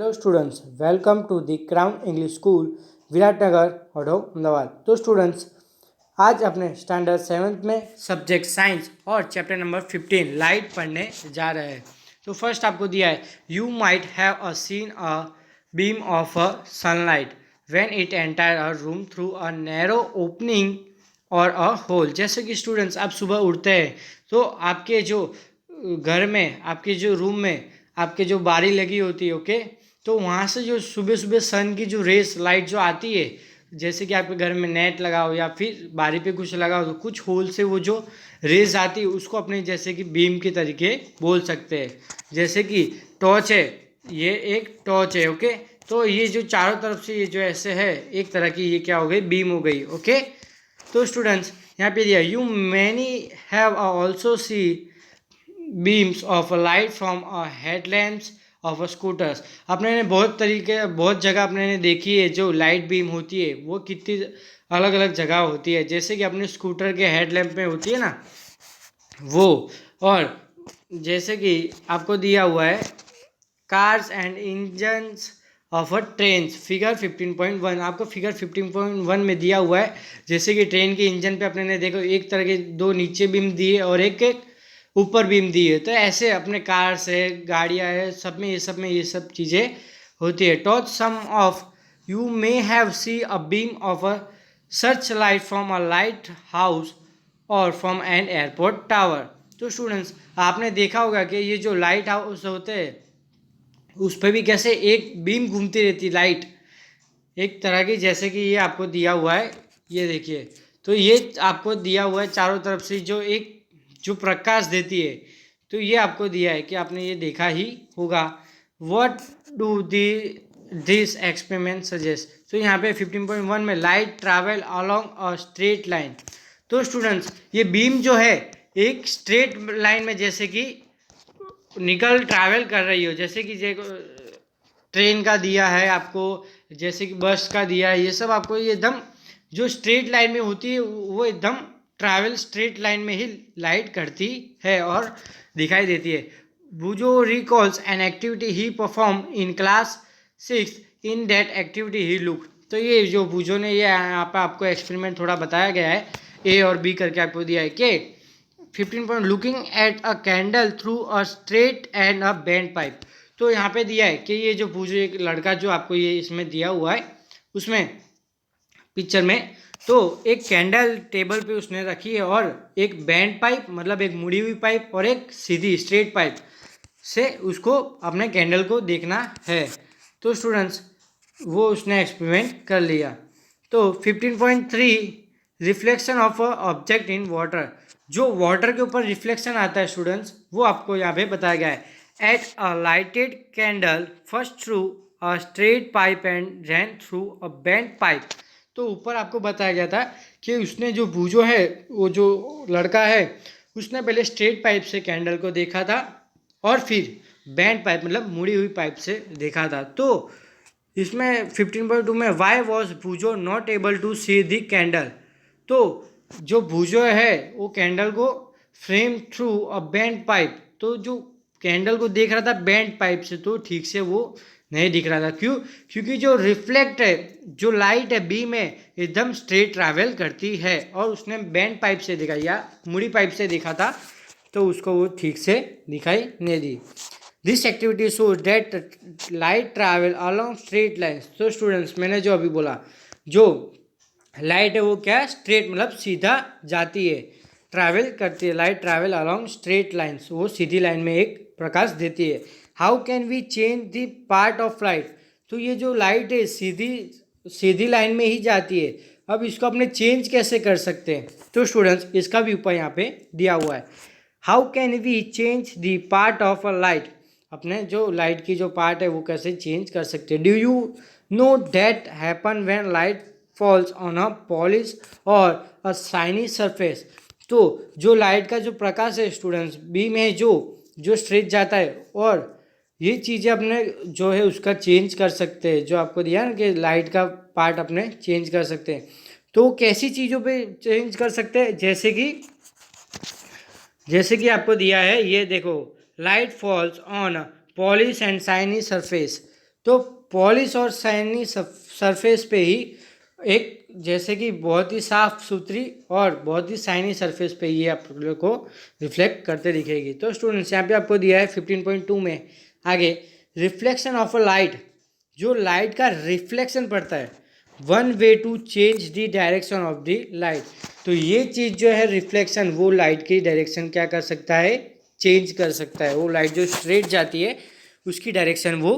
Hello students, welcome to the crown English school Viratnagar हडो अहमदाबाद। तो students, आज अपने स्टैंडर्ड 7th में सब्जेक्ट साइंस और चैप्टर नंबर 15 लाइट पढ़ने जा रहे हैं। तो फर्स्ट आपको दिया है, you might have a seen a beam of a sunlight when it enter a room through a narrow opening और अ होल। जैसे कि स्टूडेंट्स, आप सुबह उठते हैं तो आपके जो घर में, आपके जो रूम में आपके जो बारी लगी होती है, ओके, तो वहाँ से जो सुबह सुबह सन की जो रेस लाइट जो आती है, जैसे कि आपके घर में नेट लगा हो या फिर बारी पे कुछ लगा हो, तो कुछ होल से वो जो रेस आती है उसको अपने जैसे कि बीम के तरीके बोल सकते हैं। जैसे कि टॉर्च है, ये एक टॉर्च है, ओके, तो ये जो चारों तरफ से ये जो ऐसे है एक तरह की, ये क्या हो गई, बीम हो गई, ओके। तो स्टूडेंट्स, यहाँ पे दिया, you many have also see beams of light from headlamps of scooters. अपने ने बहुत तरीके, बहुत जगह अपने ने देखी है जो लाइट बीम होती है वो कितनी अलग अलग जगह होती है। जैसे कि अपने स्कूटर के हेडलैम्प में होती है ना वो, और जैसे कि आपको दिया हुआ है cars and engines of a train, figure 15.1। आपको फिगर 15.1 में दिया हुआ है, जैसे कि ट्रेन के इंजन पे अपने ने देखो एक तरह के दो नीचे बीम दिए और एक एक ऊपर बीम दी है। तो ऐसे अपने कार्स है, गाड़ियाँ है, सब में ये सब चीज़ें होती है। Torch some of you may have see a beam of a search light from a light house और फ्रॉम एन एयरपोर्ट टावर। तो स्टूडेंट्स, आपने देखा होगा कि ये जो लाइट हाउस होते हैं उस पर भी कैसे एक बीम घूमती रहती है लाइट, एक तरह की, जैसे कि ये आपको दिया हुआ है, ये देखिए। तो ये आपको दिया हुआ है चारों तरफ से जो एक जो प्रकाश देती है। तो ये आपको दिया है कि आपने ये देखा ही होगा। What do this experiment suggest. तो यहाँ पे 15.1 में light travel along a straight line. तो स्टूडेंट्स, ये बीम जो है एक स्ट्रेट लाइन में जैसे कि निकल ट्रैवल कर रही हो, जैसे कि ट्रेन का दिया है आपको, जैसे कि बस का दिया है, ये सब आपको ये एकदम जो स्ट्रेट लाइन में होती है वो एकदम ट्रैवल स्ट्रेट लाइन में ही लाइट करती है और दिखाई देती है। Boojho recalls an activity he perform in class 6, in that activity he look. तो ये जो बुजो ने ये यहाँ पर आपको एक्सपेरिमेंट थोड़ा बताया गया है, ए और बी करके आपको दिया है कि 15 point looking at a candle through a straight and a bend pipe. तो यहाँ पे दिया है कि ये जो पूछो एक लड़का जो आपको ये इसमें दिया हुआ है उसमें पिक्चर में, तो एक कैंडल टेबल पे उसने रखी है और एक बैंड पाइप, मतलब एक मुड़ी हुई पाइप और एक सीधी स्ट्रेट पाइप से उसको अपने कैंडल को देखना है। तो स्टूडेंट्स, वो उसने एक्सपेरिमेंट कर लिया। तो 15.3 reflection of a object in water. जो वाटर के ऊपर रिफ्लेक्शन आता है स्टूडेंट्स, वो आपको यहाँ पे बताया गया है। At a lighted candle first through a straight pipe and then through a bent pipe. तो ऊपर आपको बताया गया था कि उसने जो बूझो है, वो जो लड़का है उसने पहले स्ट्रेट पाइप से कैंडल को देखा था और फिर बेंट पाइप मतलब मुड़ी हुई पाइप से देखा था। तो इसमें 15.2 में why was Boojho not able to see the candle. तो जो भूजो है वो कैंडल को frame through a bend pipe, तो जो कैंडल को देख रहा था बेंड पाइप से, तो ठीक से वो नहीं दिख रहा था। क्यों? क्योंकि जो रिफ्लेक्ट है, जो लाइट है बीम है, एकदम स्ट्रेट ट्रैवल करती है और उसने बेंड पाइप से देखा या मुड़ी पाइप से देखा था, तो उसको वो ठीक से दिखाई नहीं दी। This activity shows that light travel along straight lines. तो स्टूडेंट्स, मैंने जो अभी बोला, जो लाइट है वो क्या, स्ट्रेट मतलब सीधा जाती है, ट्रैवल करती है। Light travel along straight lines, वो सीधी लाइन में एक प्रकाश देती है। How can we change the part of light. तो ये जो लाइट है सीधी सीधी लाइन में ही जाती है, अब इसको अपने चेंज कैसे कर सकते हैं। तो स्टूडेंट्स, इसका भी ऊपर यहाँ पे दिया हुआ है। How can we change the part of a light. अपने जो लाइट की जो पार्ट है वो कैसे चेंज कर सकते हैं। Do you know that happen when light falls on a polish और अ शाइनी सरफेस। तो जो लाइट का जो प्रकाश है स्टूडेंट्स, बीम है जो जो स्ट्रेट जाता है, और ये चीज़ें अपने जो है उसका चेंज कर सकते हैं। जो आपको दिया ना कि लाइट का पार्ट अपने चेंज कर सकते हैं, तो कैसी चीज़ों पे चेंज कर सकते हैं, जैसे कि आपको दिया है, ये देखो, light falls on polish and shiny surface. तो पॉलिश और शाइनी सरफेस पे ही एक जैसे कि बहुत ही साफ सुथरी और बहुत ही शाइनी सरफेस पे ये आप लोग को रिफ्लेक्ट करते दिखेगी। तो स्टूडेंट्स यहाँ पे आपको दिया है 15.2 में आगे रिफ्लेक्शन ऑफ अ लाइट, जो लाइट का रिफ्लेक्शन पड़ता है, one way to change the direction of the light. तो ये चीज़ जो है रिफ्लेक्शन, वो लाइट की डायरेक्शन क्या कर सकता है, चेंज कर सकता है। वो लाइट जो स्ट्रेट जाती है उसकी डायरेक्शन वो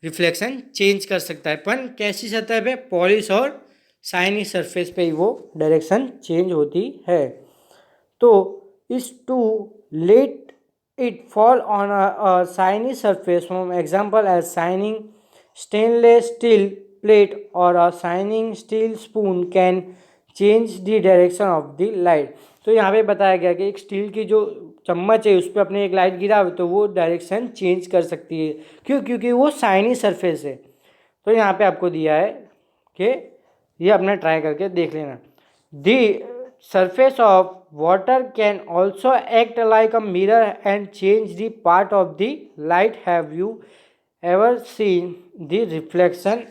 रिफ्लेक्शन चेंज कर सकता है, पर कैसी सतह पे, पॉलिश और शाइनी सरफेस पे ही वो डायरेक्शन चेंज होती है। तो इस to let it fall on a shiny surface, from example as shining stainless steel plate और a shining steel spoon can change the direction of the light. तो यहाँ पे बताया गया कि एक स्टील की जो चम्मच है उस पर अपने एक लाइट गिरा तो वो डायरेक्शन चेंज कर सकती है। क्यों? क्योंकि वो शाइनी सरफेस है। तो यहाँ पे आपको दिया है कि ये अपना ट्राई करके देख लेना। दी surface of water can also act like a mirror and change the part of the light. Have you ever seen the reflection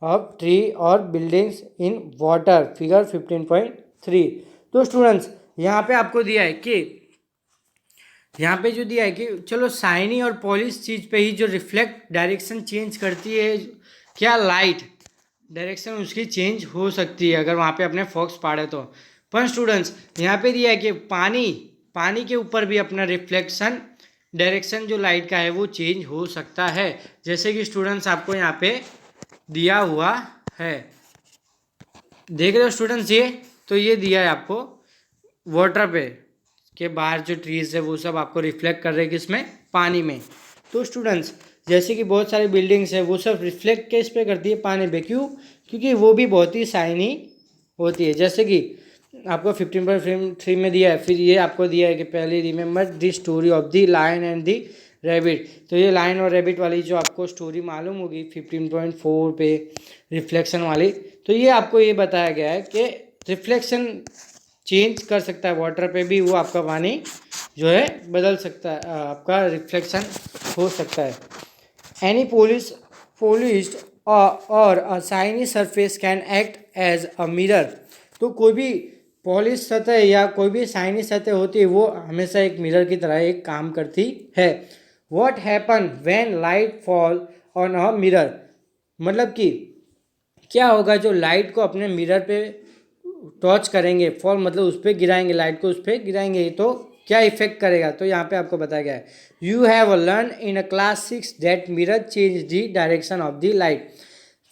of tree or buildings in water? Figure 15.3। तो स्टूडेंट्स यहाँ पे आपको दिया है कि यहाँ पे जो दिया है कि चलो शाइनी और पॉलिश चीज़ पे ही जो रिफ्लेक्ट डायरेक्शन चेंज करती है, क्या लाइट डायरेक्शन उसकी चेंज हो सकती है अगर वहाँ पे अपने फॉक्स पाड़े तो। पर स्टूडेंट्स यहाँ पे दिया है कि पानी के ऊपर भी अपना रिफ्लेक्शन डायरेक्शन जो लाइट का है वो चेंज हो सकता है। जैसे कि स्टूडेंट्स आपको यहाँ पे दिया हुआ है, देख रहे हो स्टूडेंट्स, ये तो ये दिया है आपको वाटर पे के बाहर जो ट्रीज है वो सब आपको रिफ्लेक्ट कर रहे हैं किसमें, पानी में। तो स्टूडेंट्स जैसे कि बहुत सारी बिल्डिंग्स है वो सब रिफ्लेक्ट किस पे करती है, पानी पे। क्यों? क्योंकि वो भी बहुत ही शाइनी होती है। जैसे कि आपको 15.3 में दिया है, फिर ये आपको दिया है कि पहले remember the story of the lion and the rabbit. तो ये लायन और रैबिट वाली जो आपको स्टोरी मालूम होगी 15.4 पे रिफ्लेक्शन वाली, तो ये आपको ये बताया गया है कि रिफ्लेक्शन चेंज कर सकता है वाटर पे भी, वो आपका पानी जो है बदल सकता है, आपका रिफ्लेक्शन हो सकता है। एनी पोलिश्ड और a shiny surface can act as a mirror. तो कोई भी पॉलिश सतह या कोई भी शाइनी सतह होती है वो हमेशा एक मिरर की तरह एक काम करती है। What happen when light fall on a mirror, मतलब कि क्या होगा जो लाइट को अपने मिरर पे टॉर्च करेंगे, फॉल मतलब उस पर गिराएंगे, लाइट को उस पर गिराएंगे तो क्या इफेक्ट करेगा। तो यहाँ पे आपको बताया गया है, you have learn in a class 6 that mirror change the direction of the light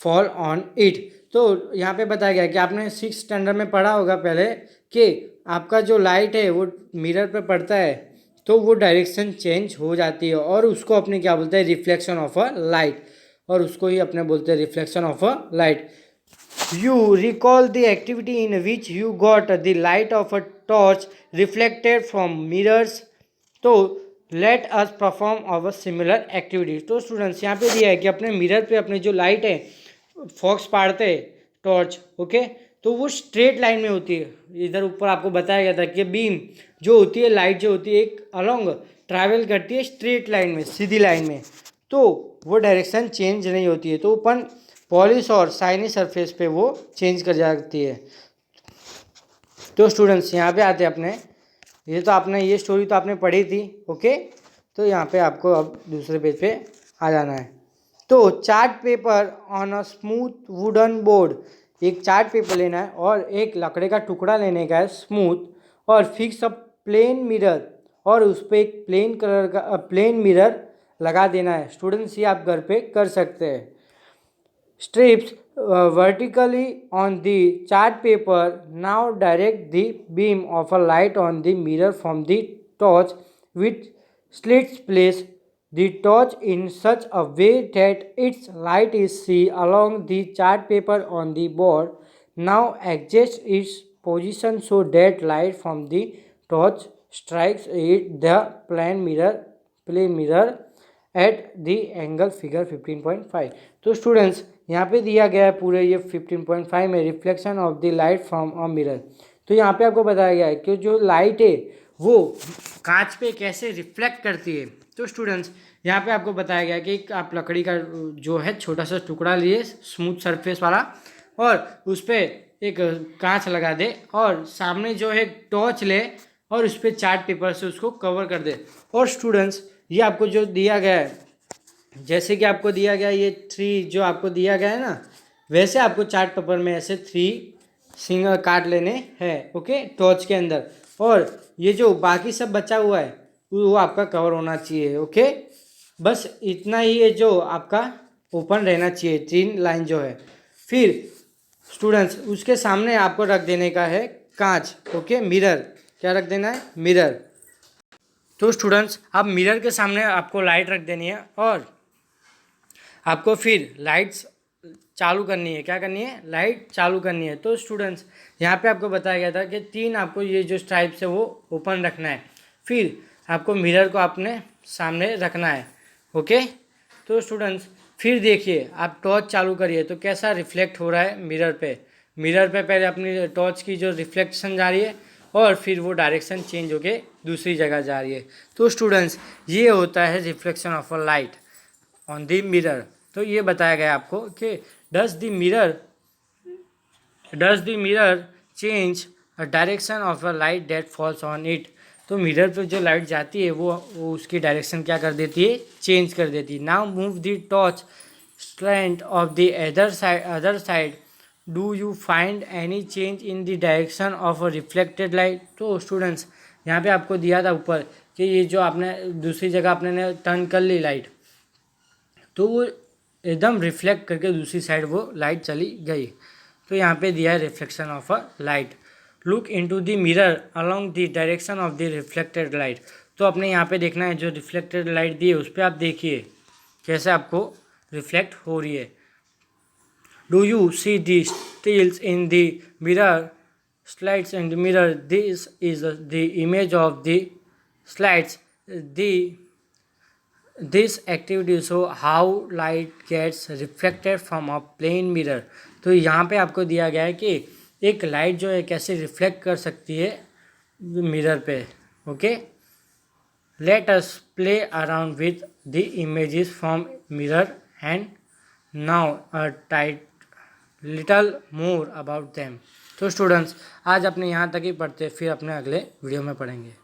fall on it. तो यहाँ पे बताया गया कि आपने 6 स्टैंडर्ड में पढ़ा होगा पहले कि आपका जो लाइट है वो मिरर पे पड़ता है तो वो डायरेक्शन चेंज हो जाती है और उसको अपने क्या बोलते हैं, रिफ्लेक्शन ऑफ अ लाइट, और उसको ही अपने बोलते हैं reflection of a light. You recall the activity in which you got the light of a torch reflected from mirrors. तो let us perform our similar activity। तो स्टूडेंट्स यहाँ पे दिया है कि अपने मिरर पे अपने जो लाइट है फॉक्स पाड़ते हैं टॉर्च, ओके, तो वो स्ट्रेट लाइन में होती है। इधर ऊपर आपको बताया गया था कि बीम जो होती है, लाइट जो होती है एक अलोंग ट्रैवल करती है स्ट्रेट लाइन में, सीधी लाइन में, तो वो डायरेक्शन चेंज नहीं होती है। तो अपन पॉलिश और शाइनी सरफेस पे वो चेंज कर जाती है। तो स्टूडेंट्स यहाँ पे आते हैं अपने, ये तो आपने ये स्टोरी तो आपने पढ़ी थी, ओके, तो यहाँ पे आपको अब दूसरे पेज पे आ जाना है। तो chart paper on a smooth wooden board, एक चार्ट पेपर लेना है और एक लकड़े का टुकड़ा लेने का है स्मूथ, और फिक्स अ प्लेन मिरर, और उस पर एक प्लेन कलर का प्लेन मिरर लगा देना है। स्टूडेंट्स ये आप घर पे कर सकते हैं। strips vertically on the chart paper. Now direct the beam of a light on the mirror from the torch which slits place the torch in such a way that its light is seen along the chart paper on the board. Now adjust its position so that light from the torch strikes it the plane mirror at the angle figure 15.5। तो students यहाँ पे दिया गया है पूरे ये 15.5 में reflection of the light from a mirror. तो यहाँ पे आपको बताया गया है कि जो लाइट है वो कांच पे कैसे रिफ्लेक्ट करती है। तो स्टूडेंट्स यहाँ पे आपको बताया गया कि आप लकड़ी का जो है छोटा सा टुकड़ा लिए स्मूथ सरफेस वाला, और उस पर एक कांच लगा दे और सामने जो है टॉर्च ले और उस पर चार्ट पेपर से उसको कवर कर दे। और स्टूडेंट्स ये आपको जो दिया गया है, जैसे कि आपको दिया गया ये 3 जो आपको दिया गया है ना, वैसे आपको चार्ट पेपर में ऐसे 3 सिंगल काट लेने हैं, ओके, टॉर्च के अंदर। और ये जो बाकी सब बचा हुआ है वो आपका कवर होना चाहिए, ओके। बस इतना ही है जो आपका ओपन रहना चाहिए, 3 लाइन जो है। फिर स्टूडेंट्स उसके सामने आपको रख देने का है कांच, ओके, मिरर। क्या रख देना है? मिरर। तो स्टूडेंट्स अब मिरर के सामने आपको लाइट रख देनी है और आपको फिर लाइट्स चालू करनी है। क्या करनी है? लाइट चालू करनी है। तो स्टूडेंट्स यहाँ पे आपको बताया गया था कि 3 आपको ये जो स्ट्राइप्स है वो ओपन रखना है। फिर आपको मिरर को अपने सामने रखना है, ओके। तो स्टूडेंट्स फिर देखिए, आप टॉर्च चालू करिए तो कैसा रिफ्लेक्ट हो रहा है मिरर पे। मिरर पे पहले अपनी टॉर्च की जो रिफ्लेक्शन जा रही है और फिर वो डायरेक्शन चेंज होके दूसरी जगह जा रही है। तो स्टूडेंट्स ये होता है reflection of a light on the mirror. तो ये बताया गया आपको कि does the mirror change a direction of a light that falls on it. तो मिरर पर जो लाइट जाती है वो उसकी डायरेक्शन क्या कर देती है? चेंज कर देती है। Now move the torch slant of the other side, do you find any change in the direction of a reflected light. तो स्टूडेंट्स यहाँ पे आपको दिया था ऊपर कि ये जो आपने दूसरी जगह आपने टर्न कर ली लाइट, तो वो एकदम रिफ्लेक्ट करके दूसरी साइड वो लाइट चली गई। तो यहाँ पे दिया है reflection of a light. Look into the mirror along the direction of the reflected light. तो अपने यहाँ पे देखना है जो रिफ्लेक्टेड लाइट दी है उस पर आप देखिए कैसे आपको रिफ्लेक्ट हो रही है। Do you see the stills in the mirror slides in the mirror? This is the image of the slides. This activity show how light gets reflected from a plane mirror। तो यहाँ पे आपको दिया गया है कि एक लाइट जो है कैसे रिफ्लेक्ट कर सकती है मिरर पे, okay. Let us play around with the images from mirror and now a tight little more about them. तो स्टूडेंट्स आज अपने यहाँ तक ही पढ़ते, फिर अपने अगले वीडियो में पढ़ेंगे।